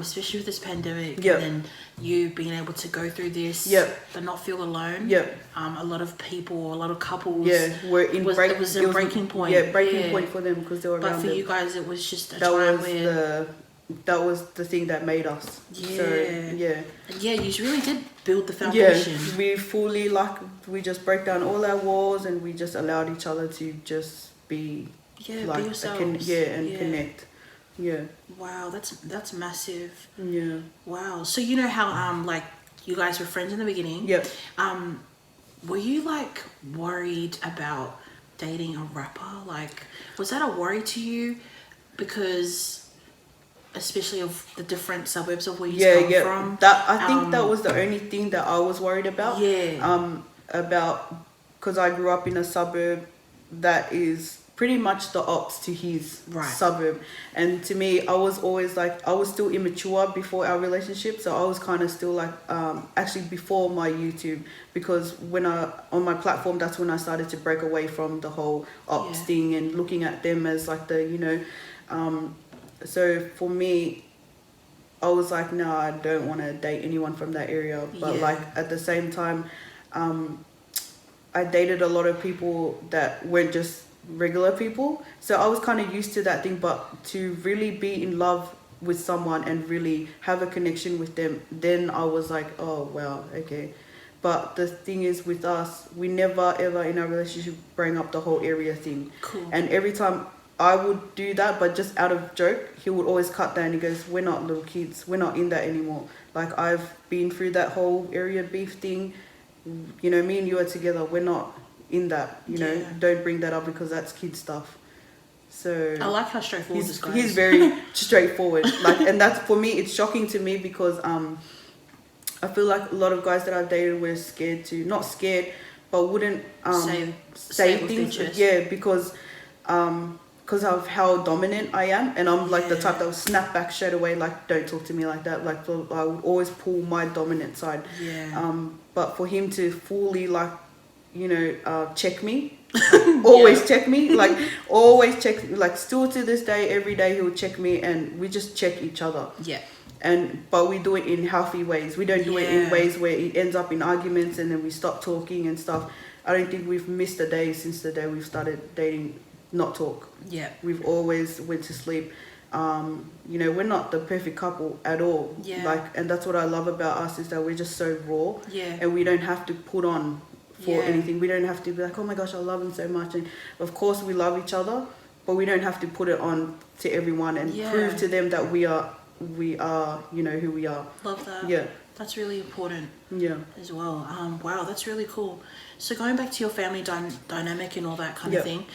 especially with this pandemic, Yep. and then you being able to go through this, Yep. but not feel alone. Yep. A lot of people, a lot of couples, were in break. It was a breaking point. Yeah, breaking point for them because they were But around for them. you guys, it was just a That time was where that was the thing that made us. Yeah. So, yeah. Yeah, you really did build the Yeah, foundation. we fully we just broke down all our walls and we just allowed each other to just be Be like yourselves. connect. Yeah. Wow, that's massive. Yeah. Wow. So you know how like you guys were friends in the beginning. Yep. Were you like worried about dating a rapper? Like, was that a worry to you? Because especially of the different suburbs of where you come from. That I think that was the only thing that I was worried about. Yeah. About because I grew up in a suburb that is pretty much the ops to his suburb, and to me, I was always like I was still immature before our relationship, so I was kind of still like actually before my YouTube, because when on my platform, that's when I started to break away from the whole ops thing and looking at them as like the so for me, I was like, no, I don't want to date anyone from that area. But like at the same time, I dated a lot of people that weren't just regular people. So I was kind of used to that thing. But to really be in love with someone and really have a connection with them, then I was like, oh, wow, okay. But the thing is with us, we never ever in our relationship bring up the whole area thing. Cool. And every time I would do that, but just out of joke, he would always cut down. He goes, we're not little kids. We're not in that anymore. Like, I've been through that whole area beef thing. You know, me and you are together. We're not in that, you know. Don't bring that up because that's kid stuff. So I like how straightforward this guy is. He's very straightforward. Like, and that's, for me, it's shocking to me because I feel like a lot of guys that I've dated were scared to, not scared, but wouldn't say things. Yeah, because of how dominant I am, and I'm like the type that will snap back straight away, like, don't talk to me like that. Like, I would always pull my dominant side. But for him to fully, like, check me, always check me, like, always check, like, still to this day, every day he would check me, and we just check each other. But we do it in healthy ways. We don't do it in ways where it ends up in arguments and then we stop talking and stuff. I don't think we've missed a day since the day we've started dating. Not talk. We've always went to sleep. We're not the perfect couple at all. Like, and that's what I love about us, is that we're just so raw. And we don't have to put on for anything. We don't have to be like, oh my gosh, I love him so much. And of course we love each other, but we don't have to put it on to everyone and prove to them that we are who we are. Love that. That's really important. As well. Wow, that's really cool. So going back to your family dynamic and all that kind of thing,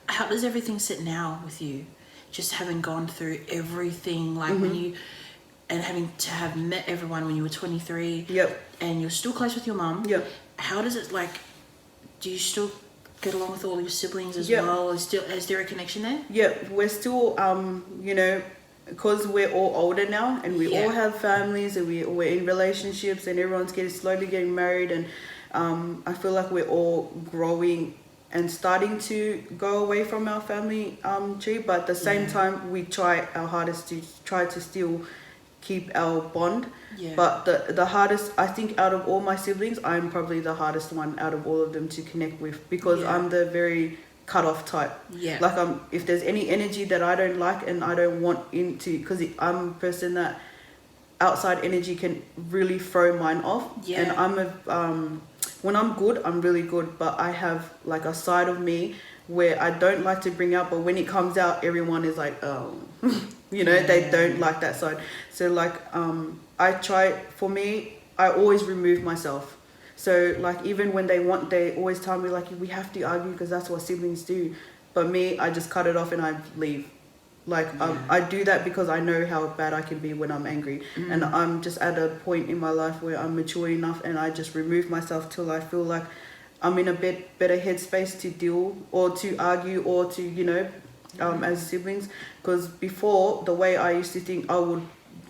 how does everything sit now with you? Just having gone through everything, like when you, and having to have met everyone when you were 23. And you're still close with your mum. How does it, like, do you still get along with all your siblings as well? Is there a connection there? We're still, because we're all older now and we all have families and we're in relationships and everyone's slowly getting married, and I feel like we're all growing and starting to go away from our family tree, but at the same time we try our hardest to try to still keep our bond. But the hardest, I think, out of all my siblings, I'm probably the hardest one out of all of them to connect with, because I'm the very cut off type. Like, if there's any energy that I don't like and I don't want into, because I'm a person that outside energy can really throw mine off. And I'm when I'm good, I'm really good, but I have like a side of me where I don't like to bring out, but when it comes out, everyone is like, oh, they don't like that side. So like, for me, I always remove myself. So like, even when they always tell me like, we have to argue because that's what siblings do. But me, I just cut it off and I leave. Like, I do that because I know how bad I can be when I'm angry. And I'm just at a point in my life where I'm mature enough and I just remove myself till I feel like I'm in a better headspace to deal or to argue or to, as siblings. Because before, the way I used to think, I would,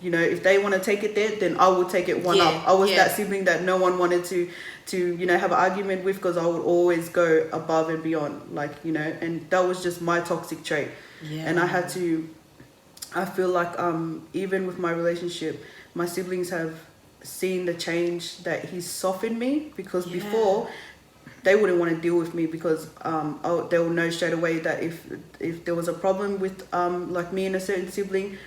if they want to take it there, then I would take it one up. I was that sibling that no one wanted to have an argument with, because I would always go above and beyond, like, and that was just my toxic trait. And I had to I feel like even with my relationship, my siblings have seen the change that he's softened me, because before they wouldn't want to deal with me, because they will know straight away that if there was a problem with like me and a certain sibling,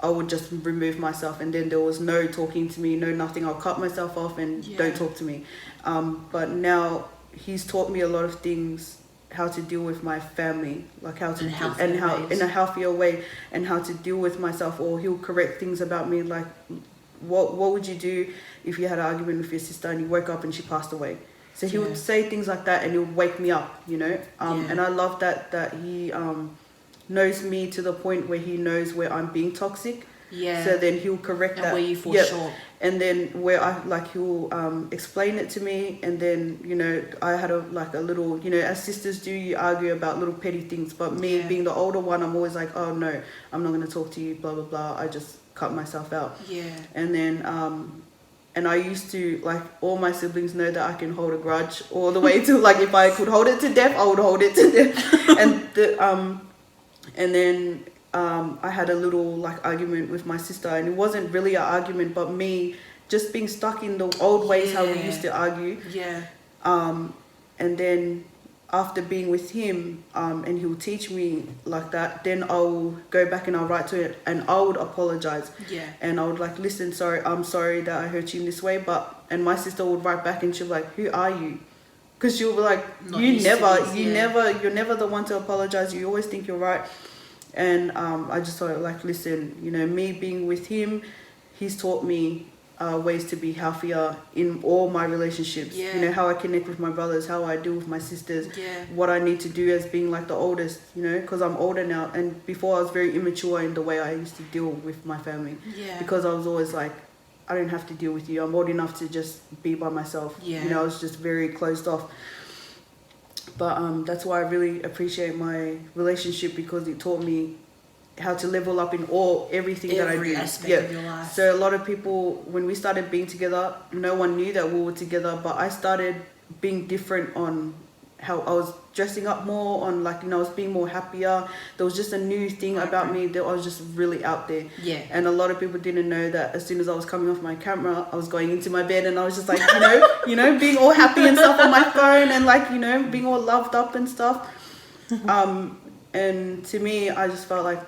I would just remove myself, and then there was no talking to me, no nothing. I'll cut myself off and don't talk to me. But now he's taught me a lot of things, how to deal with my family, like how to in a healthier way, and how to deal with myself. Or he'll correct things about me, like what would you do if you had an argument with your sister and you woke up and she passed away? So he would say things like that, and he'll wake me up, you know. And I love that he knows me to the point where he knows where I'm being toxic. Yeah. So then he'll correct that. Where you fall short. And then where he'll explain it to me, and then, you know, I had a little, you know, as sisters do, you argue about little petty things. But me being the older one, I'm always like, oh no, I'm not going to talk to you, blah blah blah. I just cut myself out. Yeah. And then and I used to, like, all my siblings know that I can hold a grudge all the way to, like, if I could hold it to death, I would hold it to death. And then I had a little, like, argument with my sister, and it wasn't really an argument, but me just being stuck in the old ways how we used to argue. Yeah. And then after being with him, and he'll teach me like that, then I'll go back and I'll write to it, and I would apologize. Yeah. And I would like, listen, I'm sorry that I hurt you in this way, and my sister would write back and she'll be like, who are you? Because she'll be like, you're never the one to apologize. You always think you're right. And I just thought, like, listen, you know, me being with him, he's taught me ways to be healthier in all my relationships. You know, how I connect with my brothers, how I deal with my sisters, what I need to do as being like the oldest, you know, because I'm older now. And before I was very immature in the way I used to deal with my family, because I was always like, I don't have to deal with you, I'm old enough to just be by myself. You know, I was just very closed off. But that's why I really appreciate my relationship, because it taught me how to level up in everything that I do. Every aspect of your life. So a lot of people, when we started being together, no one knew that we were together, but I started being different on how I was dressing up more, on, like, you know, I was being more happier. There was just a new thing about me that I was just really out there. Yeah. And a lot of people didn't know that as soon as I was coming off my camera, I was going into my bed and I was just like, you know, being all happy and stuff on my phone, and, like, you know, being all loved up and stuff. And to me, I just felt like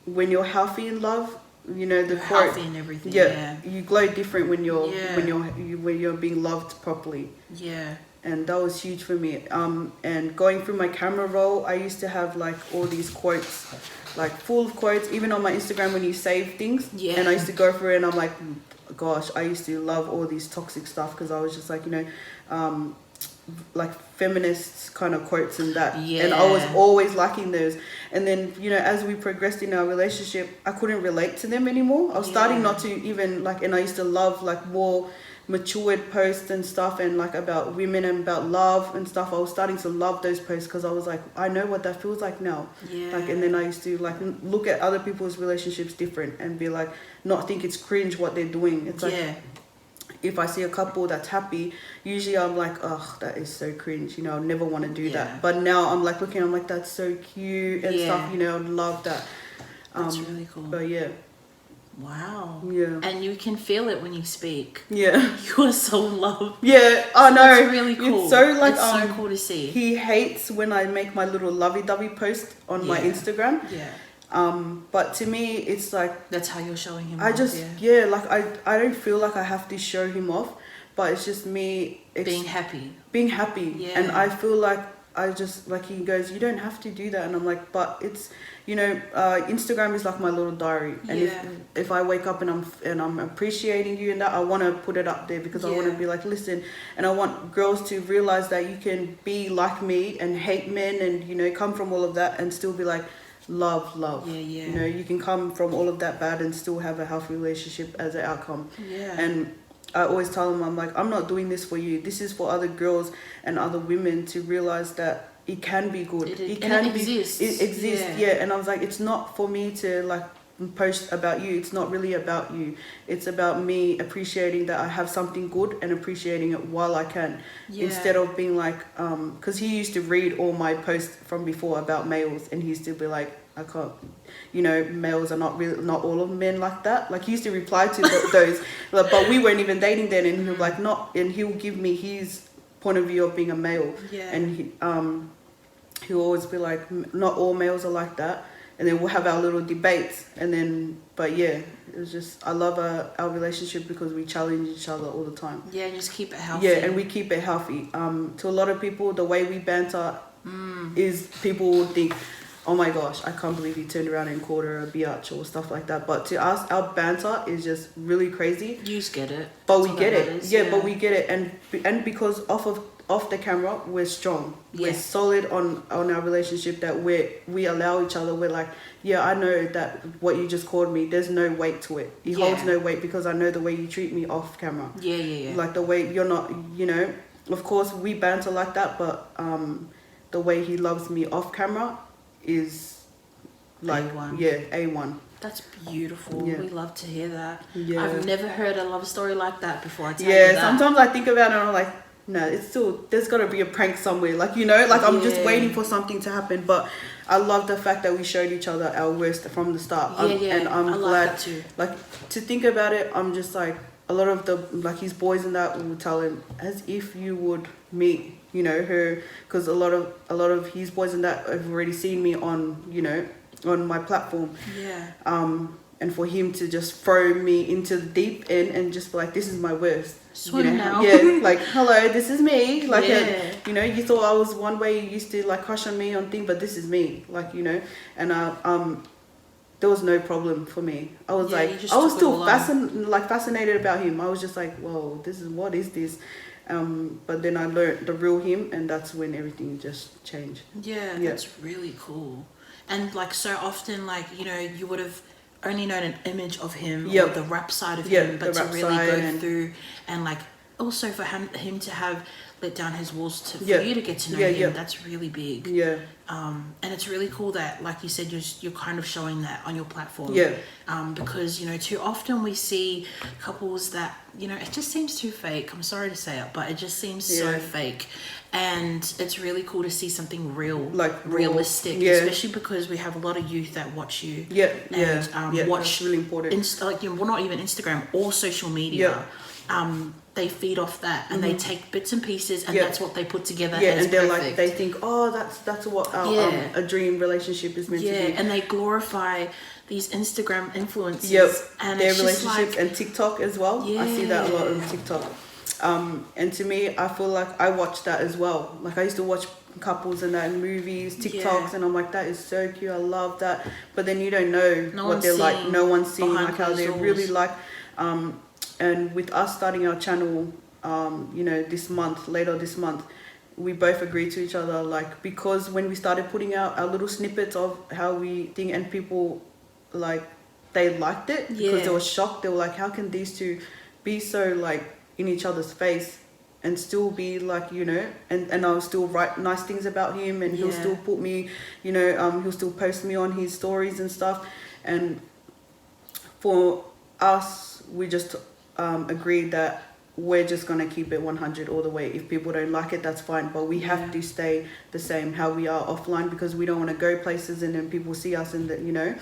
when you're healthy in love, you know, the quote, healthy and everything. Yeah. You glow different when you're being loved properly. Yeah. And that was huge for me. And going through my camera roll, I used to have, like, all these quotes, like, full of quotes, even on my Instagram when you save things. Yeah. And I used to go through it, and I'm like, gosh, I used to love all these toxic stuff, because I was just like, you know, like feminist kind of quotes and that. Yeah. And I was always liking those. And then, you know, as we progressed in our relationship, I couldn't relate to them anymore. I was starting not to even, like, and I used to love, like, more matured posts and stuff, and, like, about women and about love and stuff. I was starting to love those posts, because I was like, I know what that feels like now. Yeah. Like, and then I used to, like, look at other people's relationships different and be like, not think it's cringe what they're doing. It's like, if I see a couple that's happy, usually I'm like, oh, that is so cringe, you know, I never want to do that. But now I'm like looking, I'm like, that's so cute and stuff, you know, I love that. That's really cool. But yeah. Wow. Yeah. And you can feel it when you speak. Yeah. You are so loved. Yeah. Oh no. It's really cool. It's so, like, it's so cool to see. He hates when I make my little lovey-dovey post on my Instagram. Yeah. But to me, it's like, that's how you're showing him I off, just, like, I don't feel like I have to show him off, but it's just me being happy. Yeah. And I feel like I just, like, he goes, you don't have to do that. And I'm like, but it's, you know, Instagram is like my little diary. And if I wake up and I'm appreciating you and that, I want to put it up there, because I want to be like, listen, and I want girls to realize that you can be like me and hate men and, you know, come from all of that and still be like, love. You know, you can come from all of that bad and still have a healthy relationship as an outcome. And I always tell them, I'm like, I'm not doing this for you, this is for other girls and other women to realize that it can be good. It exists. And I was like, it's not for me to, like, post about you. It's not really about you. It's about me appreciating that I have something good and appreciating it while I can, instead of being like, because he used to read all my posts from before about males, and he used to be like, I can't, you know, males are not all of men like that. Like he used to reply to those, but we weren't even dating then, and he was like and he'll give me his point of view of being a male, and he'll always be like, not all males are like that, and then we'll have our little debates, and then, but yeah, it was just, I love our relationship because we challenge each other all the time. Yeah, just keep it healthy. Yeah, and we keep it healthy. To a lot of people, the way we banter is, people will think, oh my gosh, I can't believe you turned around and called her a biatch or stuff like that. But to us, our banter is just really crazy. You just get it. But we get it. Yeah, but we get it. And because off the camera, we're strong. Yeah. We're solid on our relationship, that we allow each other. We're like, yeah, I know that what you just called me, there's no weight to it. It holds no weight because I know the way you treat me off camera. Yeah. Like the way you're not, you know, of course we banter like that, but the way he loves me off camera is like A1. A1. That's beautiful. Yeah. We love to hear that. Yeah. I've never heard a love story like that before. I tell you that. Sometimes I think about it and I'm like, no, it's still, there's got to be a prank somewhere. Like, you know, like I'm just waiting for something to happen. But I love the fact that we showed each other our worst from the start. And I'm glad. Like that too. Like, to think about it, I'm just like, a lot of the, like his boys and that will tell him as if you would meet, you know, her, because a lot of his boys and that have already seen me on, you know, on my platform. And for him to just throw me into the deep end and just be like, this is my worst. Swim you know, now. Like, hello, this is me. Like, you know, you thought I was one way, you used to like crush on me on thing, but this is me. Like, you know, and there was no problem for me. I was like, I was still fascinated about him. I was just like, whoa, what is this? But then I learned the real him, and that's when everything just changed. Yeah, that's really cool. And like so often, like, you know, you would have only known an image of him or the rap side of him, but to really go through and like also for him to have let down his walls for you to get to know him, that's really big. And it's really cool that, like you said, you're kind of showing that on your platform. Because, you know, too often we see couples that, you know, it just seems too fake. I'm sorry to say it, but it just seems so fake. And it's really cool to see something real, like realistic, especially because we have a lot of youth that watch you. Watch, that's really important. Like, you know, well, not even Instagram or social media. They feed off that and they take bits and pieces and that's what they put together as and they're perfect. like, they think, oh, that's what a dream relationship is meant to be. And they glorify these Instagram influencers and their relationships, and TikTok as well. I see that a lot on TikTok. And to me, I feel like I watch that as well. Like I used to watch couples and that in movies, TikToks, and I'm like, that is so cute, I love that. But then you don't know what they're like. No one's seeing like how they're really like. And with us starting our channel, you know, later this month, we both agreed to each other, like, because when we started putting out our little snippets of how we think, and people, like, they liked it because they were shocked. They were like, how can these two be so, like, in each other's face and still be, like, you know, and I'll still write nice things about him, and he'll still put me, you know, he'll still post me on his stories and stuff. And for us, we just agreed that we're just going to keep it 100 all the way. If people don't like it, that's fine, but we have to stay the same how we are offline, because we don't want to go places and then people see us and you know,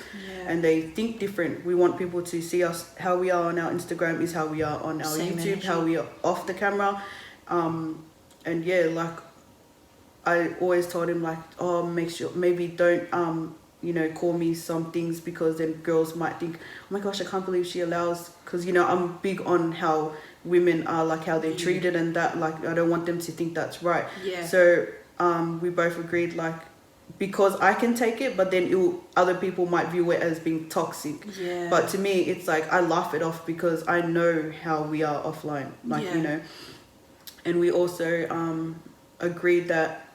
and they think different. We want people to see us how we are on our Instagram is how we are on our YouTube energy. How we are off the camera. And like I always told him, like, oh, make sure maybe don't you know, call me some things, because then girls might think, oh my gosh, I can't believe she allows, because, you know, I'm big on how women are, like how they're treated and that, like, I don't want them to think that's right. So we both agreed, like, because I can take it, but then other people might view it as being toxic. But to me, it's like I laugh it off because I know how we are offline, like, you know. And we also agreed that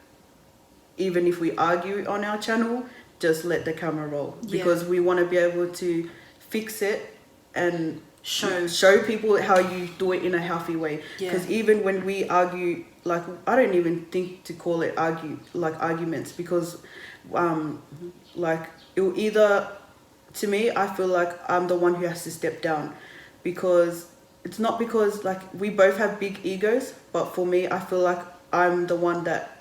even if we argue on our channel, just let the camera roll, because we want to be able to fix it and show people how you do it in a healthy way. Because even when we argue, like, I don't even think to call it arguments, because like, it will either, to me, I feel like I'm the one who has to step down, because it's not because, like, we both have big egos, but for me, I feel like I'm the one that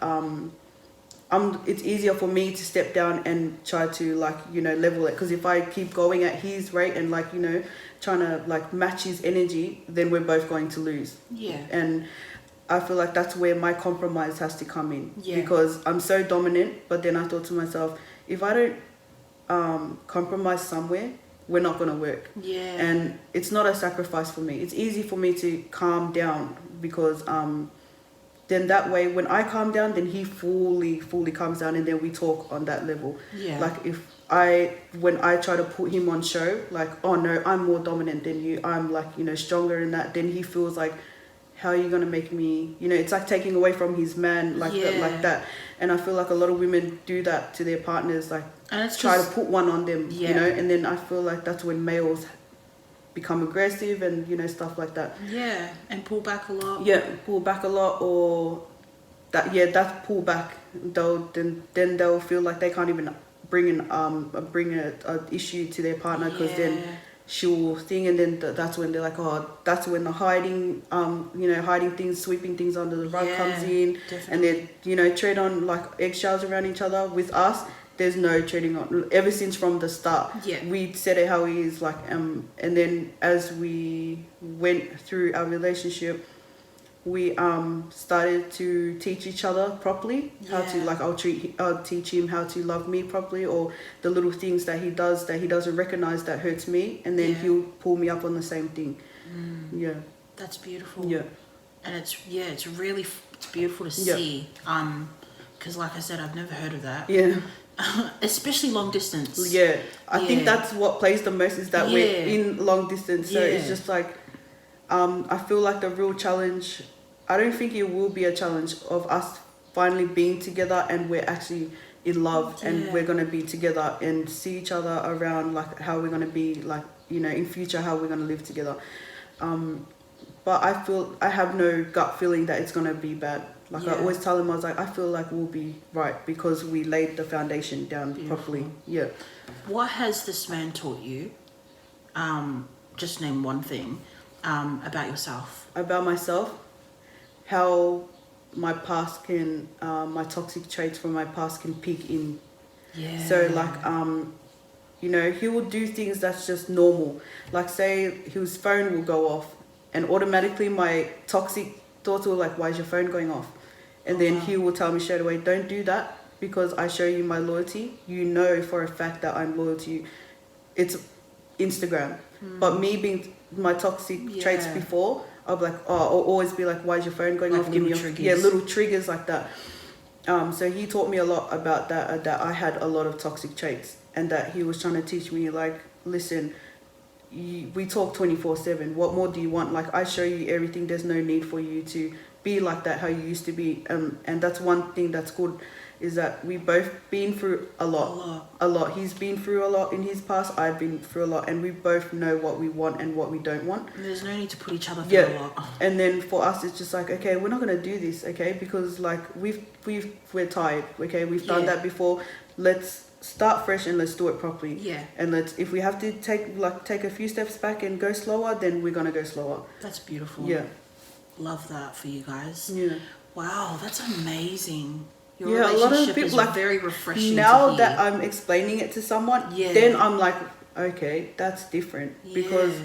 it's easier for me to step down and try to like, you know, level it. Because if I keep going at his rate and like, you know, trying to like match his energy, then we're both going to lose. Yeah. And I feel like that's where my compromise has to come in. Yeah. Because I'm so dominant, but then I thought to myself, if I don't compromise somewhere, we're not going to work. Yeah. And it's not a sacrifice for me. It's easy for me to calm down because then that way when I calm down, then he fully calms down, and then we talk on that level. Yeah. Like when I try to put him on show, like, oh no, I'm more dominant than you, I'm like, you know, stronger in that, then he feels like, how are you going to make me, you know, it's like taking away from his man, like that. And I feel like a lot of women do that to their partners, like try to put one on them, you know, and then I feel like that's when males become aggressive and, you know, stuff like that. Yeah, and pull back a lot. Yeah, pull back a lot, or that pull back, then they'll feel like they can't even bring a issue to their partner, because then she'll thing, and then that's when they're like, oh, that's when the hiding things, sweeping things under the rug comes in. Definitely. And then, you know, tread on like eggshells around each other. With us, there's no treading on, ever since from the start. We said it how he is, like, and then as we went through our relationship, we started to teach each other properly how to, like, I'll teach him how to love me properly, or the little things that he does that he doesn't recognize that hurts me, and then he'll pull me up on the same thing. That's beautiful. And it's beautiful to see, because like I said, I've never heard of that. Especially long distance. I think that's what plays the most, is that we're in long distance, so it's just like I feel like the real challenge, I don't think it will be a challenge of us finally being together and we're actually in love and we're going to be together and see each other around, like how we're going to be, like, you know, in future, how we're going to live together. But I have no gut feeling that it's going to be bad. Like I always tell him, I was like, I feel like we'll be right because we laid the foundation down properly. What has this man taught you? Just name one thing about yourself. About myself, how my past can, my toxic traits from my past can peek in. So like, you know, he will do things that's just normal. Like say his phone will go off and automatically my toxic thoughts will like, why is your phone going off? And then he will tell me straight away, don't do that because I show you my loyalty. You know for a fact that I'm loyal to you. It's Instagram. But me being my toxic traits before, I'll be like, I'll always be like, why is your phone going off? Give me little triggers like that. So he taught me a lot about that, that I had a lot of toxic traits, and that he was trying to teach me, like, listen, we talk 24/7. What more do you want? Like, I show you everything. There's no need for you to be like that, how you used to be. And that's one thing that's good, is that we both been through a lot. He's been through a lot in his past. I've been through a lot, and we both know what we want and what we don't want. There's no need to put each other through a lot. And then for us, it's just like, okay, we're not gonna do this, okay, because like we're tired, okay, we've done that before. Let's start fresh and let's do it properly. And if we have to take a few steps back and go slower, then we're gonna go slower. That's beautiful. Love that for you guys. Wow, that's amazing. Your relationship a lot of people, is like, very refreshing. Now that I'm explaining it to someone, then I'm like, okay, that's different. Because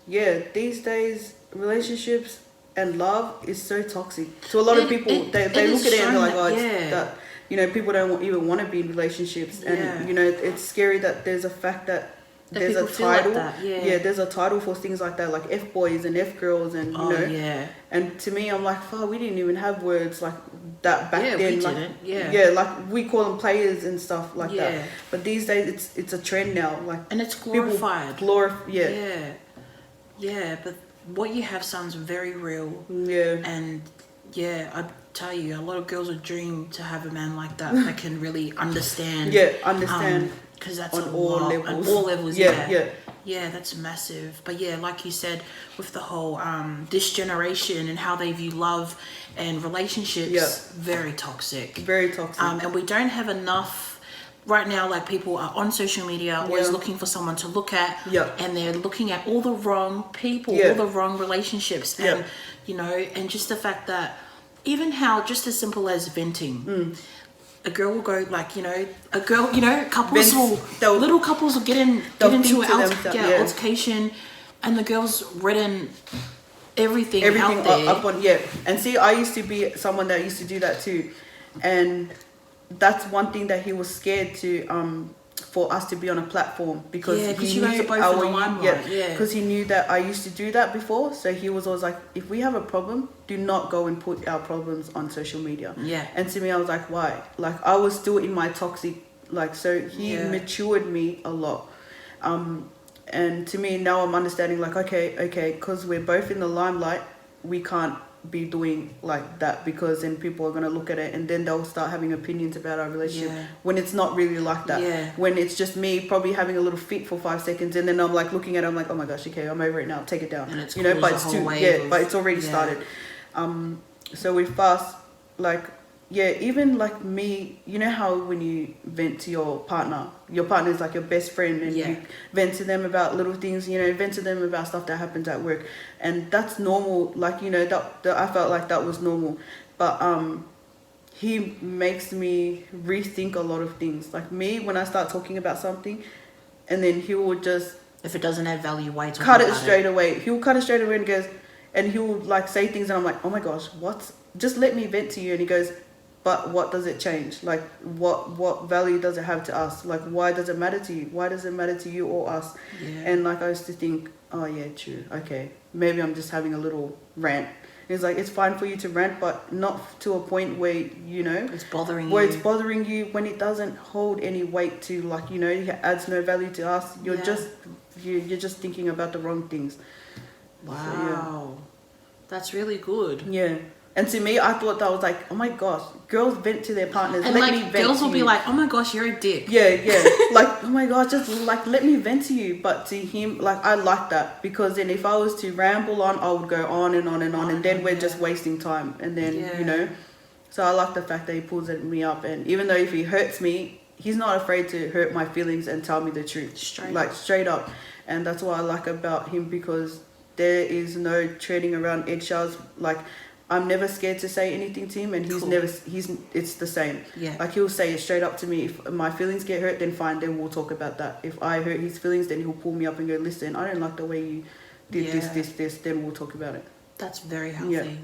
these days relationships and love is so toxic. To a lot of people, they look at it and they're like, oh, it's that, you know, people don't even want to be in relationships. And, you know, it's scary that there's a fact that there's a title. Like there's a title for things like that, like F-boys and F-girls, and, you know. And to me, I'm like, oh, we didn't even have words like that back then. We like, didn't. Like we call them players and stuff like that. But these days, it's a trend now. Like, and it's glorified. But what you have sounds very real. And I tell you, a lot of girls would dream to have a man like that that can really understand. Because that's on all levels. On all levels, that's massive. But like you said, with the whole this generation and how they view love and relationships, very toxic. And we don't have enough right now. Like, people are on social media always looking for someone to look at, and they're looking at all the wrong people, all the wrong relationships, and you know, and just the fact that even how just as simple as venting. a girl will go like, a girl, couples They'll- little couples will get they'll into think an to themselves, altercation, and the girl's written everything out everything there. up on, yeah. And see, I used to be someone that used to do that too, and that's one thing that he was scared to for us to be on a platform, because he you guys knew are both in the limelight. because he knew that I used to do that before. So he was always like, if we have a problem, do not go and put our problems on social media. Yeah. And to me, I was like, why? Like, I was still in my toxic, like, so he matured me a lot. And to me now, I'm understanding, like, okay, because we're both in the limelight, we can't be doing like that, because then people are going to look at it and then they'll start having opinions about our relationship, when it's not really like that. When it's just me probably having a little fit for 5 seconds, and then I'm like looking at it, I'm like, oh my gosh, okay, I'm over it now, take it down, and it's but it's too, but it's already started. So with us, like, even like me, you know how when you vent to your partner is like your best friend, and you vent to them about little things, vent to them about stuff that happens at work, and that's normal. Like, that I felt like that was normal, but he makes me rethink a lot of things. Like me, when I start talking about something, and then he will just, if it doesn't add value, why cut it straight away. He'll cut it straight away and goes, and he'll like say things, and I'm like, oh my gosh, what? Just let me vent to you. And he goes, but what does it change? Like, what value does it have to us? Like, why does it matter to you? Why does it matter to you or us? And like, I used to think, oh yeah, true, okay, maybe I'm just having a little rant. It's like, it's fine for you to rant, but not to a point where, it's bothering where you. it's bothering you, when it doesn't hold any weight to, like, it adds no value to us. You're you're just thinking about the wrong things. Wow. So, that's really good. Yeah. And to me, I thought that was like, oh my gosh, girls vent to their partners. And let like, me vent girls to will be you. like, oh my gosh, you're a dick. Yeah. Like, oh my gosh, just like, let me vent to you. But to him, like, I like that, because then if I was to ramble on, I would go on and on and on, and then we're just wasting time. And then, so I like the fact that he pulls me up. And even though if he hurts me, he's not afraid to hurt my feelings and tell me the truth. Straight up. And that's what I like about him, because there is no treading around eggshells. Like, I'm never scared to say anything to him, and it's the same. Like, he'll say it straight up to me. If my feelings get hurt, then fine, then we'll talk about that. If I hurt his feelings, then he'll pull me up and go, listen, I don't like the way you did this, then we'll talk about it. That's very healthy.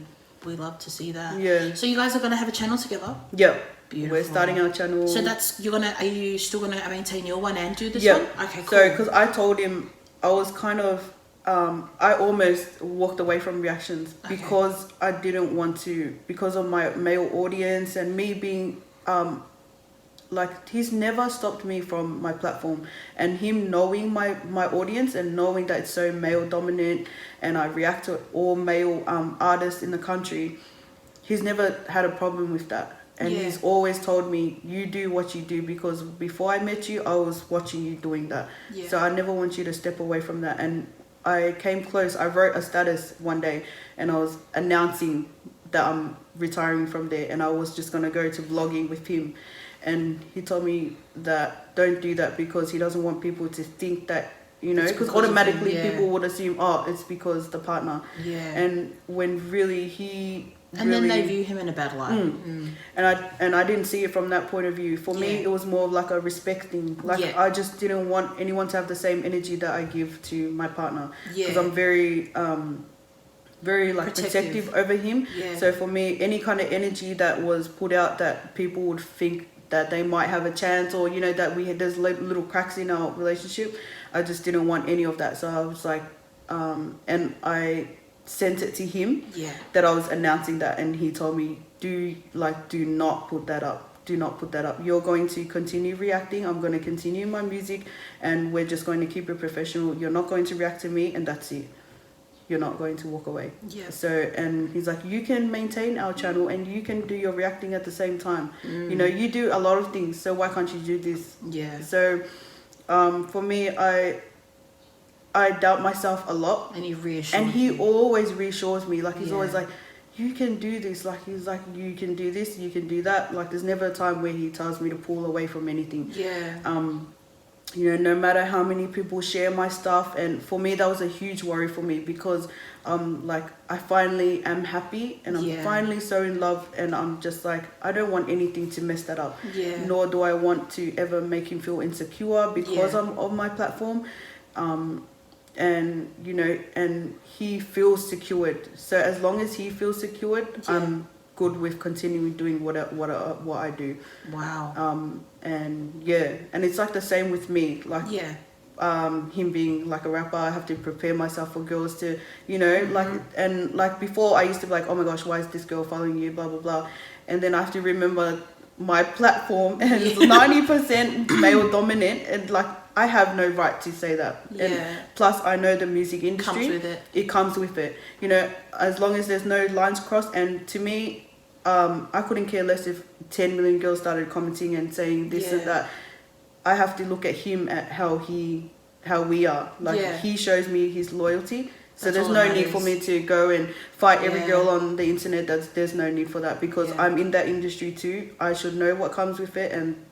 We love to see that. So you guys are going to have a channel together? Beautiful. We're starting our channel. So are you still going to maintain your one and do this one? Okay, cool. So, because I told him, I was kind of, I almost walked away from reactions, because I didn't want to, because of my male audience, and me being, like, he's never stopped me from my platform, and him knowing my audience, and knowing that it's so male dominant, and I react to all male artists in the country, he's never had a problem with that. And he's always told me, you do what you do, because before I met you, I was watching you doing that. So I never want you to step away from that. And I came close. I wrote a status one day, and I was announcing that I'm retiring from there, and I was just going to go to vlogging with him. And he told me that don't do that, because he doesn't want people to think that, because automatically people would assume, oh, it's because the partner. And when really then they view him in a bad light. And I didn't see it from that point of view. For me, it was more of like a respect thing. Like, I just didn't want anyone to have the same energy that I give to my partner, because I'm very like protective over him. So for me, any kind of energy that was put out that people would think that they might have a chance, or that there's little cracks in our relationship, I just didn't want any of that. So I was like, and I sent it to him that I was announcing that, and he told me, do not put that up. Do not put that up. You're going to continue reacting. I'm going to continue my music, and we're just going to keep it professional. You're not going to react to me, and that's it. You're not going to walk away. So, and he's like, you can maintain our channel, and you can do your reacting at the same time. You do a lot of things, so why can't you do this? So for me, I doubt myself a lot, and he always reassures me. Like, he's always like, you can do this. Like, he's like, you can do this, you can do that. Like, there's never a time where he tells me to pull away from anything. you know, no matter how many people share my stuff. And for me, that was a huge worry for me, because like I finally am happy, and I'm finally so in love, and I'm just like, I don't want anything to mess that up. Nor do I want to ever make him feel insecure because I'm on my platform. And you know, and he feels secured. So as long as he feels secured, I'm good with continuing doing what I do. Wow. And yeah, and it's like the same with me. Like him being like a rapper, I have to prepare myself for girls to, you know, like, and like before I used to be like, oh my gosh, why is this girl following you, blah blah blah, and then I have to remember my platform is 90% male dominant, and like I have no right to say that. And plus I know the music industry, it comes with it, you know, as long as there's no lines crossed. And to me, I couldn't care less if 10 million girls started commenting and saying this and that. I have to look at him at how we are. Like he shows me his loyalty. So there's no need for me to go and fight every girl on the internet. There's no need for that, because I'm in that industry too. I should know what comes with it, and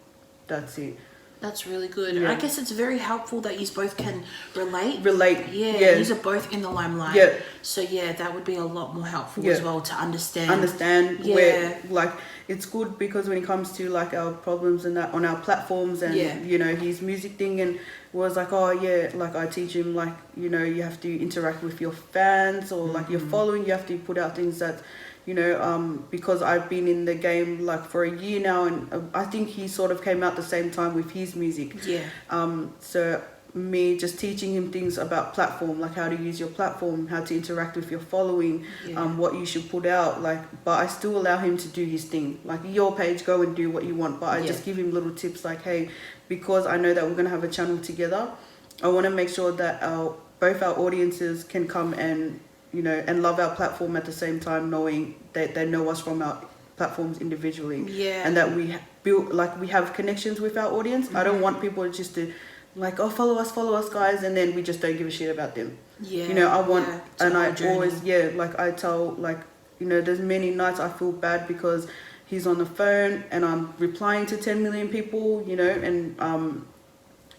that's it. That's really good. And I guess it's very helpful that you both can relate. Yeah. You are both in the limelight. So that would be a lot more helpful as well to understand. Where, like, it's good because when it comes to like our problems and that on our platforms, and you know, his music thing, and was like, oh yeah, like I teach him, like, you know, you have to interact with your fans, or like your following, you have to put out things that, you know, because I've been in the game like for a year now, and I think he sort of came out the same time with his music. So me just teaching him things about platform, like how to use your platform, how to interact with your following, what you should put out, like, but I still allow him to do his thing, like your page, go and do what you want, but I just give him little tips like, hey, because I know that we're going to have a channel together, I want to make sure that both our audiences can come and, you know, and love our platform at the same time, knowing that they know us from our platforms individually, and that we build, like, we have connections with our audience. I don't want people just to like, oh, follow us guys, and then we just don't give a shit about them. You know, I want, and I always like I tell, like, you know, there's many nights I feel bad because he's on the phone and I'm replying to 10 million people, you know,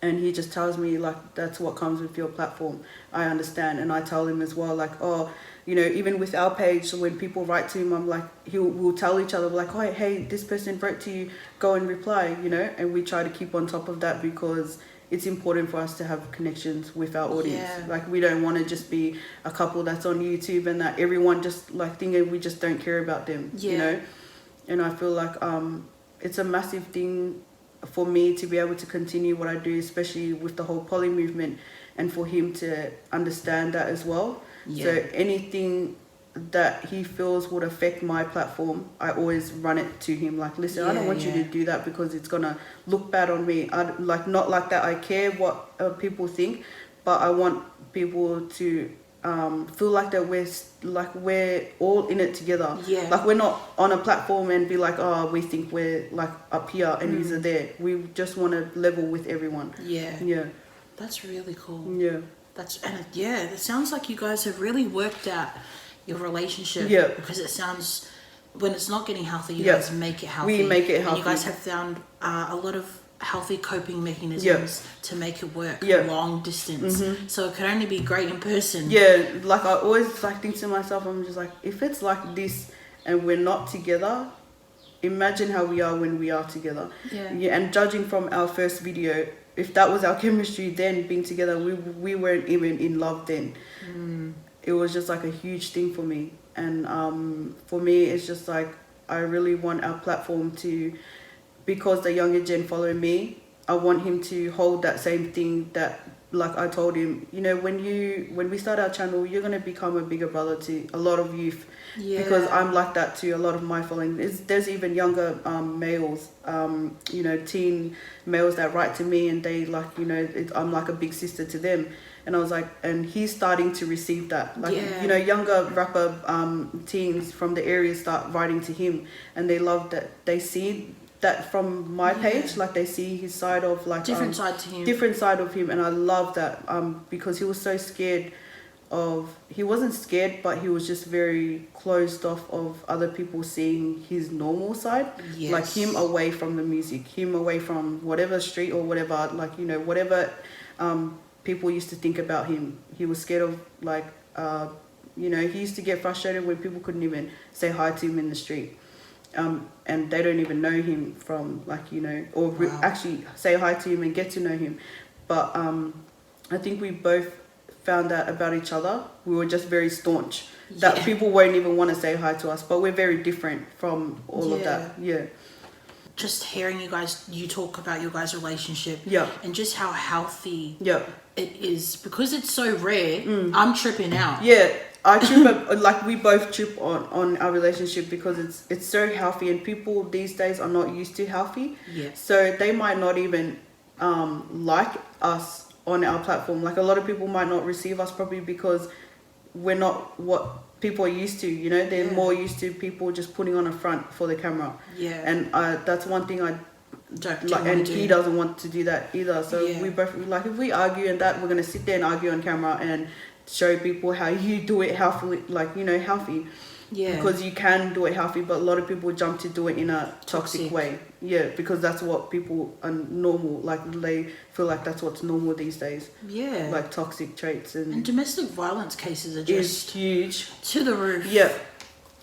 and he just tells me, like, that's what comes with your platform. I understand. And I tell him as well, like, oh, you know, even with our page, when people write to him, I'm like, we'll tell each other, like, oh, hey, this person wrote to you, go and reply, you know, and we try to keep on top of that, because it's important for us to have connections with our audience. Like, we don't want to just be a couple that's on YouTube and that everyone just like thinking we just don't care about them, you know. And I feel like it's a massive thing for me to be able to continue what I do, especially with the whole poly movement, and for him to understand that as well. So anything that he feels would affect my platform, I always run it to him, like, listen, I don't want you to do that, because it's gonna look bad on me. I like, not like that I care what people think, but I want people to feel like that we're all in it together. Like, we're not on a platform and be like, oh, we think we're like up here and these are there. We just want to level with everyone. That's really cool. It sounds like you guys have really worked out your relationship, because it sounds, when it's not getting healthy, you guys make it healthy. We make it healthy. And you guys have found a lot of healthy coping mechanisms to make it work long distance. So it can only be great in person. Like, I always like think to myself, I'm just like, if it's like this and we're not together, imagine how we are when we are together. And judging from our first video, if that was our chemistry then, being together, we weren't even in love then. It was just like a huge thing for me. And for me, it's just like, I really want our platform to, because the younger gen follow me, I want him to hold that same thing, that, like I told him, you know, when we start our channel, you're going to become a bigger brother to a lot of youth. Because I'm like that to a lot of my following. There's even younger males, you know, teen males that write to me, and they, like, you know, I'm like a big sister to them. And I was like, and he's starting to receive that. Like, you know, younger rapper teens from the area start writing to him, and they love that. They see that from my page, like, they see his side of, like, different side of him, and I love that, because he was so scared of, he wasn't scared, but he was just very closed off of other people seeing his normal side. Yes. Like him away from the music, him away from whatever street or whatever, like, you know, whatever people used to think about him. He was scared of, like, you know, he used to get frustrated when people couldn't even say hi to him in the street. And they don't even know him from, like, you know, or actually say hi to him and get to know him. But I think we both found out about each other. We were just very staunch. That people won't even want to say hi to us, but we're very different from all of that. Yeah. Just hearing you talk about your guys' relationship. Yeah. And just how healthy it is, because it's so rare. I'm tripping out. Yeah. I trip, like we both trip on our relationship because it's so healthy, and people these days are not used to healthy. Yeah. So they might not even like us on our platform. Like a lot of people might not receive us probably because we're not what people are used to, you know. They're more used to people just putting on a front for the camera. Yeah. And that's one thing I don't like, and he doesn't want to do that either. So we both, like, if we argue and that, we're gonna sit there and argue on camera and show people how you do it healthily, like, you know, healthy. Yeah. Because you can do it healthy, but a lot of people jump to do it in a toxic way. Yeah, because that's what people are normal. Like, they feel like that's what's normal these days. Yeah. Like toxic traits and domestic violence cases are just huge to the roof. Yeah.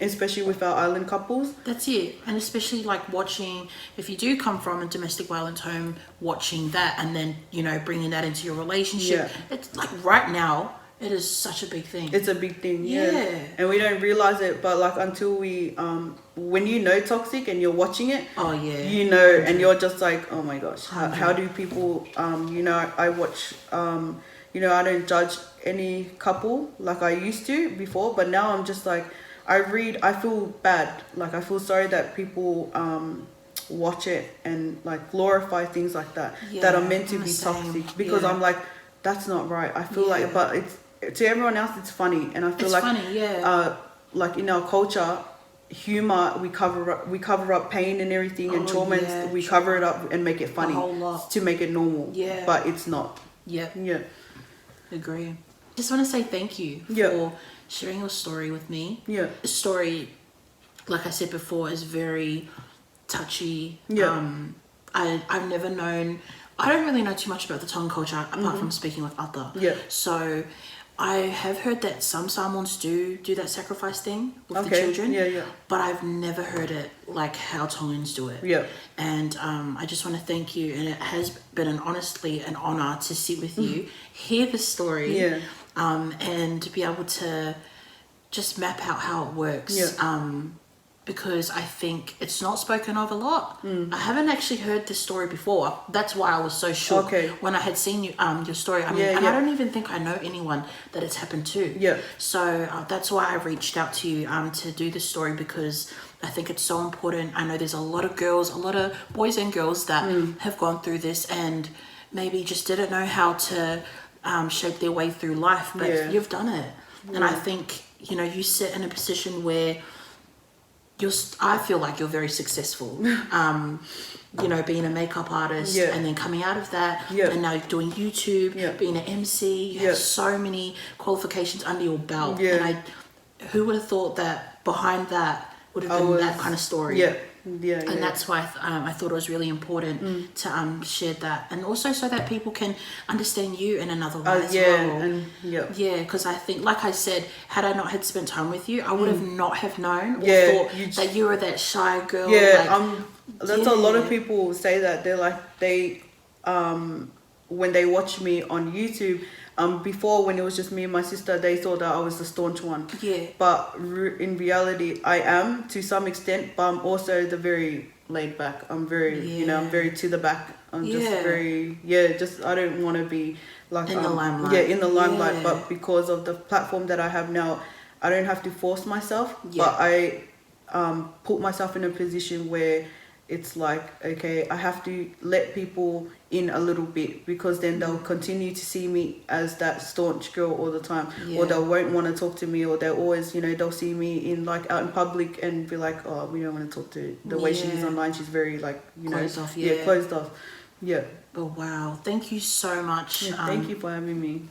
Especially with our island couples. That's it. And especially like watching, if you do come from a domestic violence home, watching that and then, you know, bringing that into your relationship. Yeah. It's like right now, it is such a big thing. It's a big thing, yeah. And we don't realize it, but like until we, when you know toxic and you're watching it, you know, 100. And you're just like, oh my gosh, how do people, you know, I watch, you know, I don't judge any couple like I used to before, but now I'm just like, I feel bad. Like I feel sorry that people watch it and like glorify things like that, that are meant to be toxic, because I'm like, that's not right. I feel like, but it's, to everyone else it's funny, and I feel like funny, like in our culture, humor, we cover up pain and everything, and trauma, we cover it up and make it funny to make it normal, but it's not. Agree. Just want to say thank you for sharing your story with me. The story, like I said before, is very touchy. I've never known, I don't really know too much about the Tongan culture apart from speaking with Ata. So I have heard that some Samoans do that sacrifice thing with the children. But I've never heard it like how Tongans do it. And I just want to thank you, and it has been honestly an honor to sit with you, hear the story, and to be able to just map out how it works. Because I think it's not spoken of a lot. I haven't actually heard this story before. That's why I was so shocked when I had seen your story. I mean, and I don't even think I know anyone that it's happened to. So that's why I reached out to you to do this story, because I think it's so important. I know there's a lot of girls, a lot of boys and girls that have gone through this and maybe just didn't know how to shape their way through life, but you've done it. And I think, you know, you sit in a position where I feel like you're very successful, you know, being a makeup artist and then coming out of that and now doing YouTube, being an MC, you have so many qualifications under your belt. And who would have thought that behind that would have been that kind of story? And that's why I thought it was really important to share that, and also so that people can understand you in another way as well. Because I think, like I said, had I not had spent time with you, I would have not have known or thought that you were that shy girl. That's a lot of people say that. They're like, when they watch me on YouTube, before, when it was just me and my sister, they thought that I was the staunch one. But in reality, I am to some extent, but I'm also the very laid back. I'm very, you know, I'm very to the back. I'm just very, just, I don't want to be like in the limelight. In the limelight. But because of the platform that I have now, I don't have to force myself. But I put myself in a position where it's like, okay, I have to let people in a little bit, because then they'll continue to see me as that staunch girl all the time, or they won't want to talk to me, or they'll always, you know, they'll see me in like out in public and be like, oh, we don't want to talk to the way she is online. She's very like, you know, closed off. But wow, thank you so much. Thank you for having me.